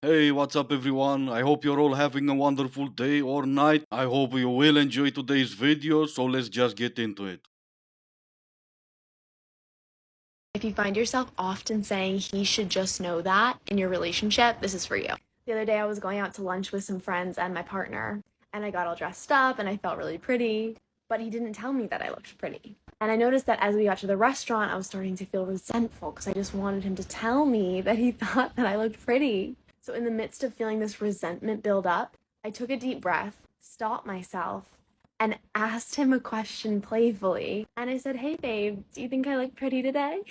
Hey, what's up everyone? I hope you're all having a wonderful day or night. I hope you will enjoy today's video, so let's just get into it. If you find yourself often saying he should just know that in your relationship, this is for you. The other day I was going out to lunch with some friends and my partner, and I got all dressed up and I felt really pretty, but he didn't tell me that I looked pretty. And I noticed that as we got to the restaurant, I was starting to feel resentful because I just wanted him to tell me that he thought that I looked pretty. So in the midst of feeling this resentment build up, I took a deep breath, stopped myself, and asked him a question playfully. And I said, "Hey, babe, do you think I look pretty today?"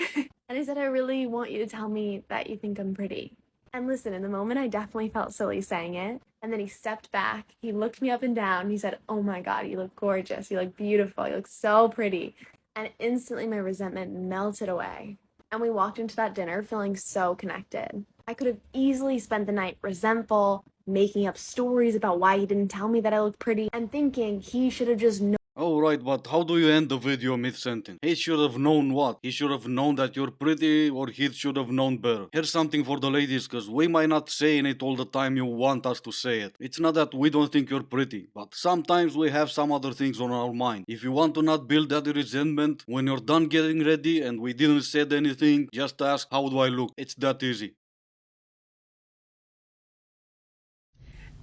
And I said, "I really want you to tell me that you think I'm pretty." And listen, in the moment, I definitely felt silly saying it. And then he stepped back, he looked me up and down, he said, "Oh my God, you look gorgeous, you look beautiful, you look so pretty." And instantly my resentment melted away. And we walked into that dinner feeling so connected. I could have easily spent the night resentful, making up stories about why he didn't tell me that I looked pretty, and thinking he should have just known. Alright, but how do you end the video mid-sentence? He should have known what? He should have known that you're pretty, or he should have known better. Here's something for the ladies, cause we might not saying it all the time you want us to say it. It's not that we don't think you're pretty, but sometimes we have some other things on our mind. If you want to not build that resentment, when you're done getting ready and we didn't said anything, just ask, how do I look? It's that easy.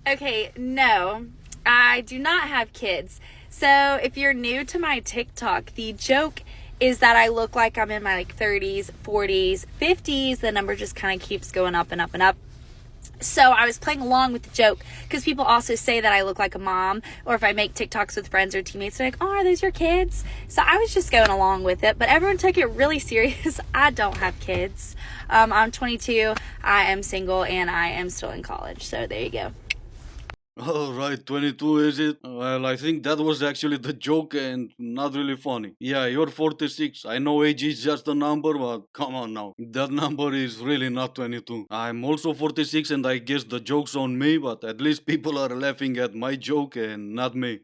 Okay, no, I do not have kids. So if you're new to my TikTok, the joke is that I look like I'm in my 30s, 40s, 50s. The number just kind of keeps going up and up and up. So I was playing along with the joke because people also say that I look like a mom, or if I make TikToks with friends or teammates, they're like, "Oh, are those your kids?" So I was just going along with it, but everyone took it really serious. I don't have kids. I'm 22, I am single, and I am still in college. So there you go. Alright, 22 is it? Well, I think that was actually the joke and not really funny. Yeah, you're 46. I know age is just a number, but come on now. That number is really not 22. I'm also 46 and I guess the joke's on me, but at least people are laughing at my joke and not me.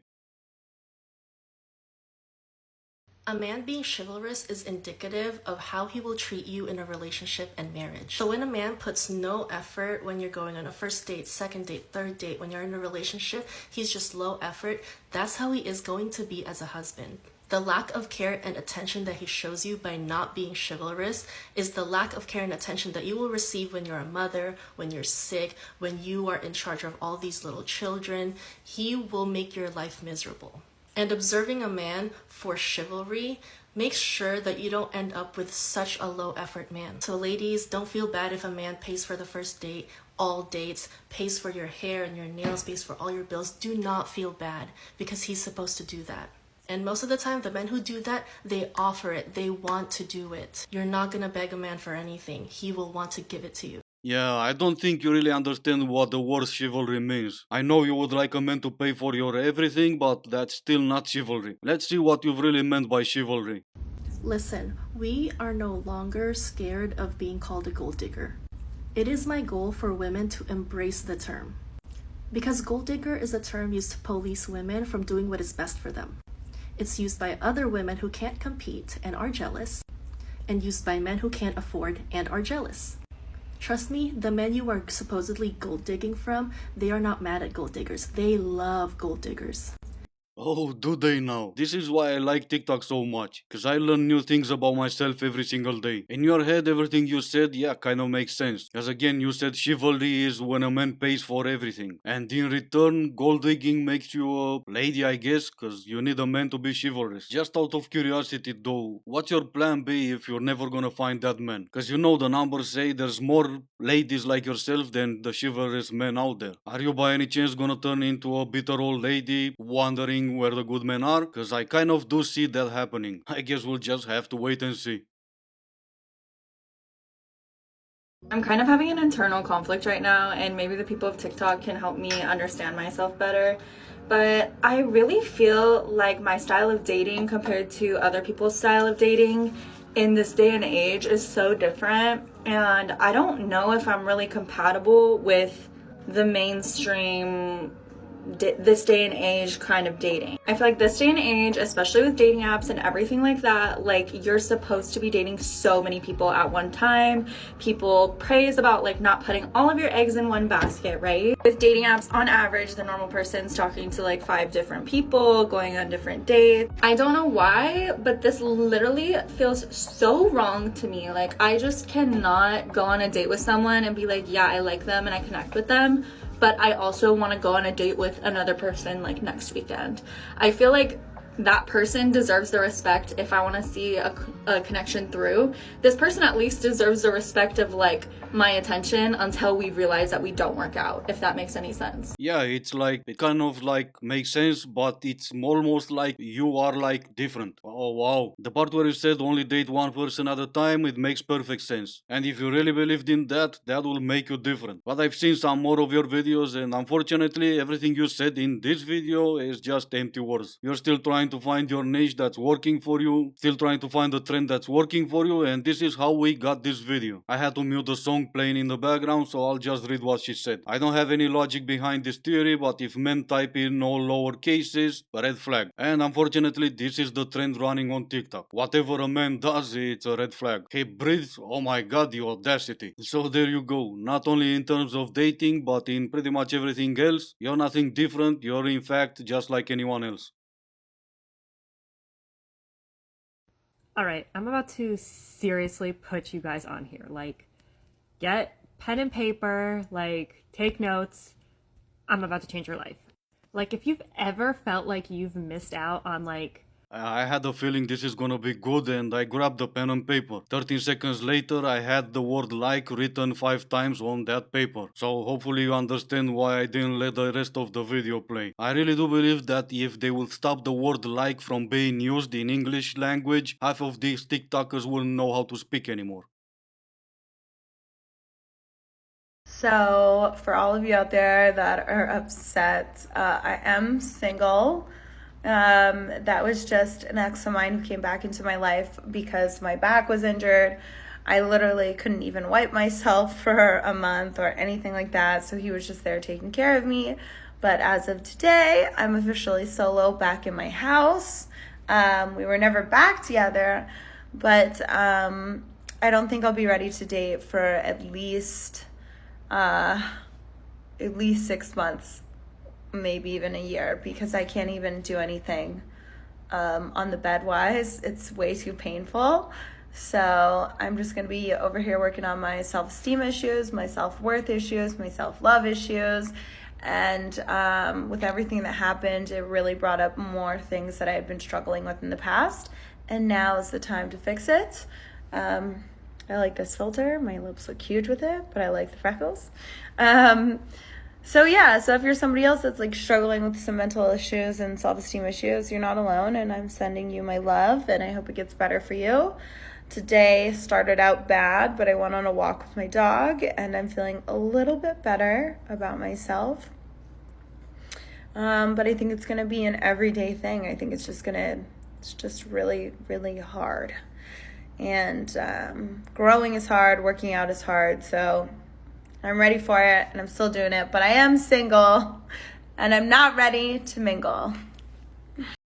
A man being chivalrous is indicative of how he will treat you in a relationship and marriage. So when a man puts no effort when you're going on a first date, second date, third date, when you're in a relationship, he's just low effort, that's how he is going to be as a husband. The lack of care and attention that he shows you by not being chivalrous is the lack of care and attention that you will receive when you're a mother, when you're sick, when you are in charge of all these little children. He will make your life miserable. And observing a man for chivalry makes sure that you don't end up with such a low effort man. So ladies, don't feel bad if a man pays for the first date, all dates, pays for your hair and your nails, pays for all your bills. Do not feel bad because he's supposed to do that. And most of the time, the men who do that, they offer it. They want to do it. You're not gonna beg a man for anything. He will want to give it to you. Yeah, I don't think you really understand what the word chivalry means. I know you would like a man to pay for your everything, but that's still not chivalry. Let's see what you've really meant by chivalry. Listen, we are no longer scared of being called a gold digger. It is my goal for women to embrace the term. Because gold digger is a term used to police women from doing what is best for them. It's used by other women who can't compete and are jealous, and used by men who can't afford and are jealous. Trust me, the men you are supposedly gold digging from, they are not mad at gold diggers. They love gold diggers. Oh, do they now? This is why I like TikTok so much, cause I learn new things about myself every single day. In your head, everything you said, yeah, kind of makes sense. Cause again, you said chivalry is when a man pays for everything. And in return, gold digging makes you a lady, I guess, cause you need a man to be chivalrous. Just out of curiosity though, what's your plan B if you're never gonna find that man? Cause you know the numbers say there's more ladies like yourself than the chivalrous men out there. Are you by any chance gonna turn into a bitter old lady, wondering where the good men are? Cause I kind of do see that happening. I guess we'll just have to wait and see. I'm kind of having an internal conflict right now, and maybe the people of TikTok can help me understand myself better. But I really feel like my style of dating compared to other people's style of dating in this day and age is so different. And I don't know if I'm really compatible with the mainstream this day and age kind of dating. I feel like this day and age, especially with dating apps and everything like that, like you're supposed to be dating so many people at one time. People praise about like not putting all of your eggs in one basket, right? With dating apps, on average, the normal person's talking to like 5 different people, going on different dates. I don't know why, but this literally feels so wrong to me. Like I just cannot go on a date with someone and be like, yeah, I like them and I connect with them, but I also want to go on a date with another person like next weekend. I feel like that person deserves the respect. If I want to see a connection through, this person at least deserves the respect of like my attention until we realize that we don't work out, if that makes any sense. Yeah, it's like, it kind of like makes sense, but it's almost like you are like different. Oh wow. The part where you said only date one person at a time, it makes perfect sense. And if you really believed in that, that will make you different. But I've seen some more of your videos, and unfortunately, everything you said in this video is just empty words. You're still trying to find your niche that's working for you, still trying to find a trend that's working for you, and this is how we got this video. I had to mute the song playing in the background, so I'll just read what she said. I don't have any logic behind this theory, but if men type in all lower cases, red flag. And unfortunately, this is the trend running on TikTok. Whatever a man does, it's a red flag. He breathes, oh my god, the audacity. So there you go. Not only in terms of dating, but in pretty much everything else, you're nothing different. You're in fact just like anyone else. All right, I'm about to seriously put you guys on here. Like, get pen and paper, like, take notes. I'm about to change your life. Like, if you've ever felt like you've missed out on, like, I had a feeling this is gonna be good, and I grabbed the pen and paper. 13 seconds later, I had the word like written 5 times on that paper. So hopefully you understand why I didn't let the rest of the video play. I really do believe that if they will stop the word like from being used in English language, half of these TikTokers wouldn't know how to speak anymore. So, for all of you out there that are upset, I am single. That was just an ex of mine who came back into my life because my back was injured. I literally couldn't even wipe myself for a month or anything like that. So he was just there taking care of me. But as of today, I'm officially solo back in my house. We were never back together, but I don't think I'll be ready to date for at least 6 months. Maybe even a year, because I can't even do anything on the bed wise. It's way too painful. So I'm just gonna be over here working on my self-esteem issues, my self-worth issues, my self-love issues. And with everything that happened, it really brought up more things that I had been struggling with in the past, and now is the time to fix it. I like this filter. My lips look huge with it, but I like the freckles. So if you're somebody else that's like struggling with some mental issues and self-esteem issues, you're not alone, and I'm sending you my love, and I hope it gets better for you. Today started out bad, but I went on a walk with my dog, and I'm feeling a little bit better about myself. But I think it's going to be an everyday thing. I think it's just really, really hard. And growing is hard, working out is hard, so I'm ready for it, and I'm still doing it, but I am single, and I'm not ready to mingle.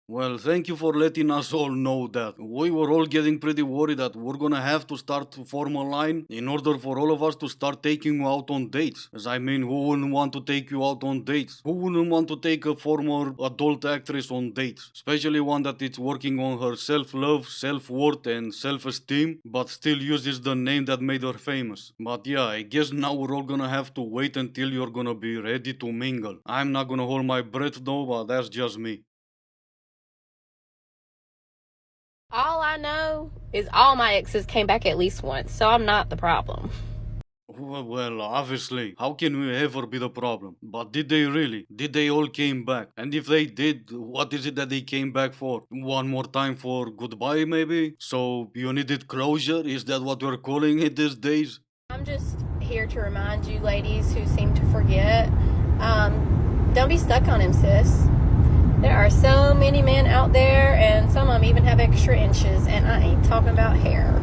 Well, thank you for letting us all know that. We were all getting pretty worried that we're gonna have to start to form a line in order for all of us to start taking you out on dates. As I mean, who wouldn't want to take you out on dates? Who wouldn't want to take a former adult actress on dates? Especially one that is working on her self-love, self-worth, and self-esteem, but still uses the name that made her famous. But yeah, I guess now we're all gonna have to wait until you're gonna be ready to mingle. I'm not gonna hold my breath though, but that's just me. All I know is all my exes came back at least once, so I'm not the problem. Well, obviously, how can we ever be the problem? But did they really? Did they all came back? And if they did, what is it that they came back for? One more time for goodbye, maybe? So, you needed closure? Is that what we're calling it these days? I'm just here to remind you ladies who seem to forget, don't be stuck on him, sis. There are so many men out there, and some of them even have extra inches, and I ain't talking about hair.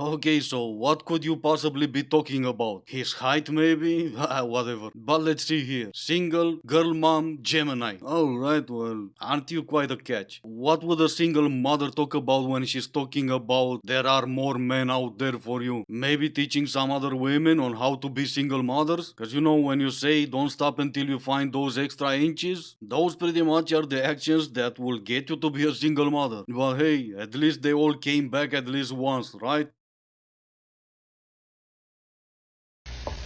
Okay, so what could you possibly be talking about? His height, maybe? Whatever. But let's see here. Single, girl mom, Gemini. Alright, well, aren't you quite a catch? What would a single mother talk about when she's talking about there are more men out there for you? Maybe teaching some other women on how to be single mothers? Cause you know, when you say don't stop until you find those extra inches, those pretty much are the actions that will get you to be a single mother. But hey, at least they all came back at least once, right?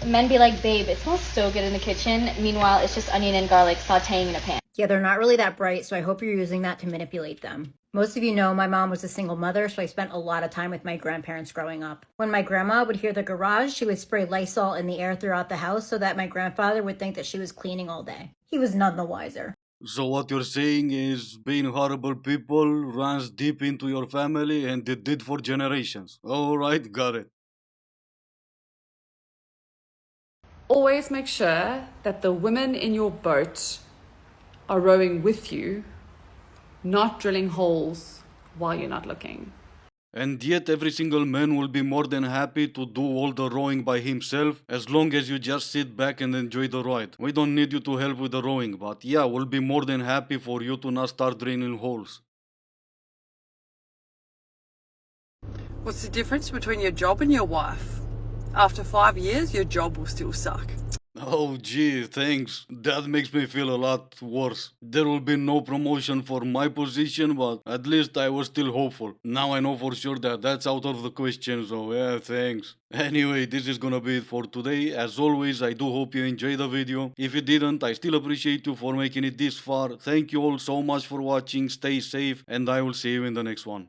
Men be like, babe, it smells so good in the kitchen. Meanwhile, it's just onion and garlic sauteing in a pan. Yeah, they're not really that bright, so I hope you're using that to manipulate them. Most of you know my mom was a single mother, so I spent a lot of time with my grandparents growing up. When my grandma would hear the garage, she would spray Lysol in the air throughout the house so that my grandfather would think that she was cleaning all day. He was none the wiser. So what you're saying is being horrible people runs deep into your family and it did for generations. Alright, got it. Always make sure that the women in your boat are rowing with you, not drilling holes while you're not looking. And yet every single man will be more than happy to do all the rowing by himself as long as you just sit back and enjoy the ride. We don't need you to help with the rowing, but yeah, we'll be more than happy for you to not start drilling holes. What's the difference between your job and your wife? After 5 years, your job will still suck. Oh gee, thanks. That makes me feel a lot worse. There will be no promotion for my position, but at least I was still hopeful. Now I know for sure that that's out of the question, so yeah, thanks. Anyway, this is gonna be it for today. As always, I do hope you enjoyed the video. If you didn't, I still appreciate you for making it this far. Thank you all so much for watching, stay safe, and I will see you in the next one.